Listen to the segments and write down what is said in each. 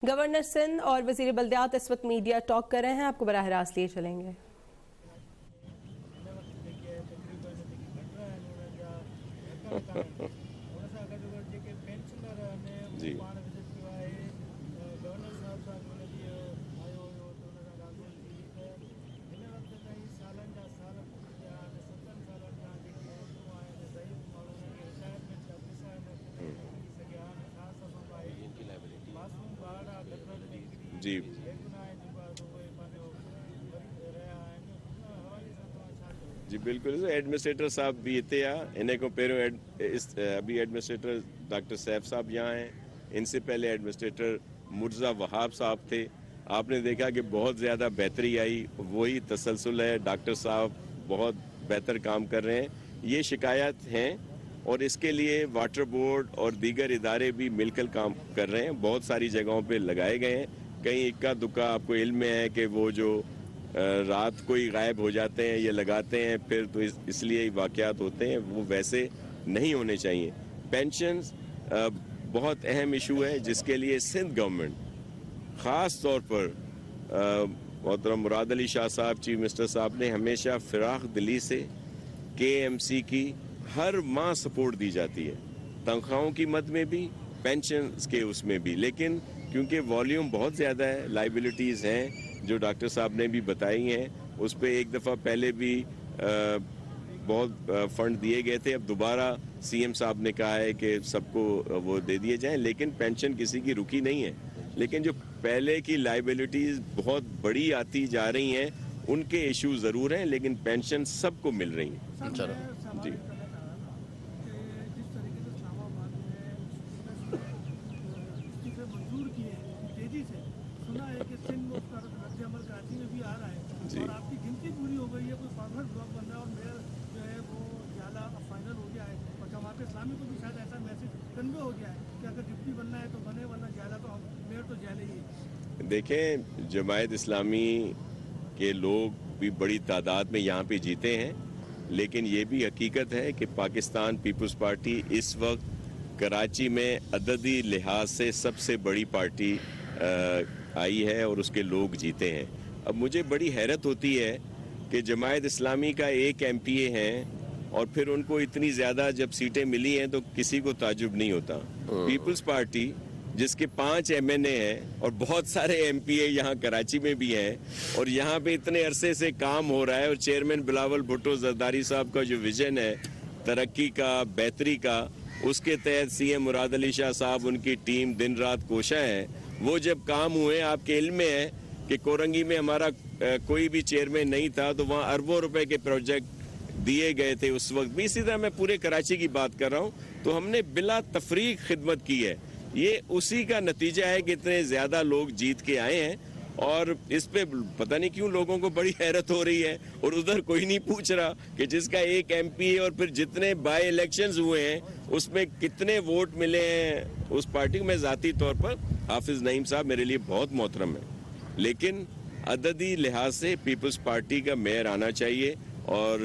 Governor Sindh اور وزیر بلدیات اس وقت میڈیا ٹاک کر رہے ہیں، آپ کو براہ راست لیے چلیں گے۔ جی جی جی بالکل ایڈمنسٹریٹر صاحب بھی تھے انہیں کو پہروں ابھی ایڈمنسٹریٹر ڈاکٹر سیف صاحب یہاں ہیں، ان سے پہلے ایڈمنسٹریٹر مرزا وہاب صاحب تھے۔ آپ نے دیکھا کہ بہت زیادہ بہتری آئی، وہی تسلسل ہے، ڈاکٹر صاحب بہت بہتر کام کر رہے ہیں۔ یہ شکایات ہیں اور اس کے لیے واٹر بورڈ اور دیگر ادارے بھی مل کر کام کر رہے ہیں، بہت ساری جگہوں پہ لگائے گئے ہیں۔ کہیں اکا دکا آپ کو علم میں ہے کہ وہ جو رات کوئی غائب ہو جاتے ہیں یا لگاتے ہیں پھر تو اس لیے واقعات ہوتے ہیں، وہ ویسے نہیں ہونے چاہیے۔ پینشنز بہت اہم ایشو ہے جس کے لیے سندھ گورنمنٹ خاص طور پر محترم مراد علی شاہ صاحب چیف منسٹر صاحب نے ہمیشہ فراخ دلی سے کے ایم سی کی ہر ماہ سپورٹ دی جاتی ہے، تنخواہوں کی مد میں بھی، پینشنز کے اس میں بھی، لیکن کیونکہ والیوم بہت زیادہ ہے، لائبلٹیز ہیں جو ڈاکٹر صاحب نے بھی بتائی ہیں، اس پہ ایک دفعہ پہلے بھی بہت فنڈ دیے گئے تھے، اب دوبارہ سی ایم صاحب نے کہا ہے کہ سب کو وہ دے دیے جائیں، لیکن پینشن کسی کی رکی نہیں ہے۔ لیکن جو پہلے کی لائبلٹیز بہت بڑی آتی جا رہی ہیں ان کے ایشو ضرور ہیں، لیکن پینشن سب کو مل رہی ہیں۔ جی جی آپ کی گنتی پوری ہو گئی ہے، کوئی فارورڈ بلاک بن رہا ہے اور میئر جو ہے وہ جالا فائنل ہو گیا ہے، اور جماعت اسلامی کو بھی شاید ایسا میسج کنوے ہو گیا ہے کہ اگر ڈپٹی بننا ہے تو بنے، ورنہ جالا تو میئر تو جالے ہی ہے۔ دیکھیں جماعت اسلامی کے لوگ بھی بڑی تعداد میں یہاں پہ جیتے ہیں، لیکن یہ بھی حقیقت ہے کہ پاکستان پیپلز پارٹی اس وقت کراچی میں عددی لحاظ سے سب سے بڑی پارٹی آئی ہے اور اس کے لوگ جیتے ہیں۔ اب مجھے بڑی حیرت ہوتی ہے کہ جماعت اسلامی کا ایک ایم پی اے ہیں اور پھر ان کو اتنی زیادہ جب سیٹیں ملی ہیں تو کسی کو تعجب نہیں ہوتا۔ پیپلز پارٹی جس کے 5 ایم این اے ہیں اور بہت سارے ایم پی اے یہاں کراچی میں بھی ہیں اور یہاں پہ اتنے عرصے سے کام ہو رہا ہے، اور چیئرمین بلاول بھٹو زرداری صاحب کا جو ویژن ہے ترقی کا، بہتری کا، اس کے تحت سی ایم مراد علی شاہ صاحب ان کی ٹیم دن رات کوشاں ہے۔ وہ جب کام ہوئے، آپ کے علم میں ہے کہ کورنگی میں ہمارا کوئی بھی چیئرمین نہیں تھا تو وہاں اربوں روپے کے پروجیکٹ دیے گئے تھے اس وقت بھی، اسی طرح میں پورے کراچی کی بات کر رہا ہوں، تو ہم نے بلا تفریق خدمت کی ہے۔ یہ اسی کا نتیجہ ہے کہ اتنے زیادہ لوگ جیت کے آئے ہیں، اور اس پہ پتہ نہیں کیوں لوگوں کو بڑی حیرت ہو رہی ہے، اور ادھر کوئی نہیں پوچھ رہا کہ جس کا ایک ایم پی ہے اور پھر جتنے بائی الیکشنز ہوئے ہیں اس میں کتنے ووٹ ملے ہیں اس پارٹی کو۔ میں ذاتی طور پر حافظ نعیم صاحب میرے لیے بہت محترم ہے، لیکن عددی لحاظ سے پیپلز پارٹی کا میئر آنا چاہیے، اور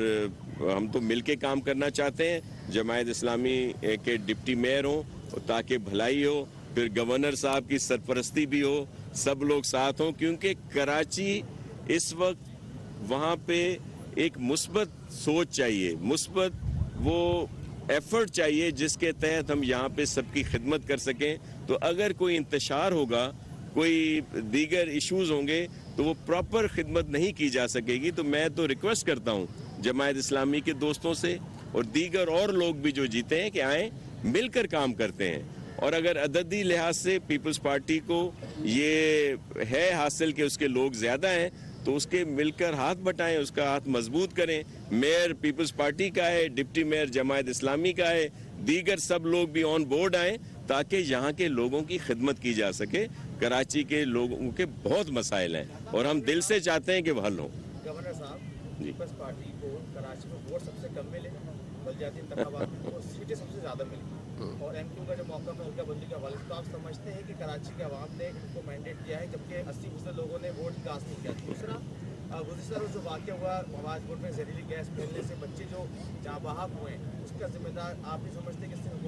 ہم تو مل کے کام کرنا چاہتے ہیں۔ جماعت اسلامی کے ڈپٹی میئر ہوں تاکہ بھلائی ہو، پھر گورنر صاحب کی سرپرستی بھی ہو، سب لوگ ساتھ ہوں، کیونکہ کراچی اس وقت وہاں پہ ایک مثبت سوچ چاہیے، مثبت وہ ایفرٹ چاہیے جس کے تحت ہم یہاں پہ سب کی خدمت کر سکیں۔ تو اگر کوئی انتشار ہوگا، کوئی دیگر ایشوز ہوں گے تو وہ پراپر خدمت نہیں کی جا سکے گی۔ تو میں تو ریکویسٹ کرتا ہوں جماعت اسلامی کے دوستوں سے اور دیگر اور لوگ بھی جو جیتے ہیں کہ آئیں، مل کر کام کرتے ہیں، اور اگر عددی لحاظ سے پیپلز پارٹی کو یہ ہے حاصل کہ اس کے لوگ زیادہ ہیں تو اس کے مل کر ہاتھ بٹائیں، اس کا ہاتھ مضبوط کریں۔ میئر پیپلز پارٹی کا ہے، ڈپٹی میئر جماعت اسلامی کا ہے، دیگر سب لوگ بھی آن بورڈ آئیں تاکہ یہاں کے لوگوں کی خدمت کی جا سکے۔ کراچی کے لوگوں کے بہت مسائل ہیں اور ہم دل سے چاہتے ہیں کہ وہ حل ہوں۔ گورنر صاحب، پیپلز پارٹی کو کراچی میں ووٹ سب سے کم ملے، بلدیاتی انتخابات میں وہ سیٹیں سب سے زیادہ ملی، اور ایم کیو کا جو موقع میں حلقہ بندی کے حوالے سے، تو آپ سمجھتے ہیں کہ کراچی کے عوام نے ان کو مینڈیٹ کیا ہے جبکہ 80% لوگوں نے ووٹ کاسٹ نہیں کیا؟ دوسرا، گزشتہ روز جو واقعہ ہوا مواز گوٹ میں زہریلی گیس پھیلنے سے بچے جو جاں بحق ہوئے ہیں، اس کا ذمہ دار آپ نہیں سمجھتے کہ اس سے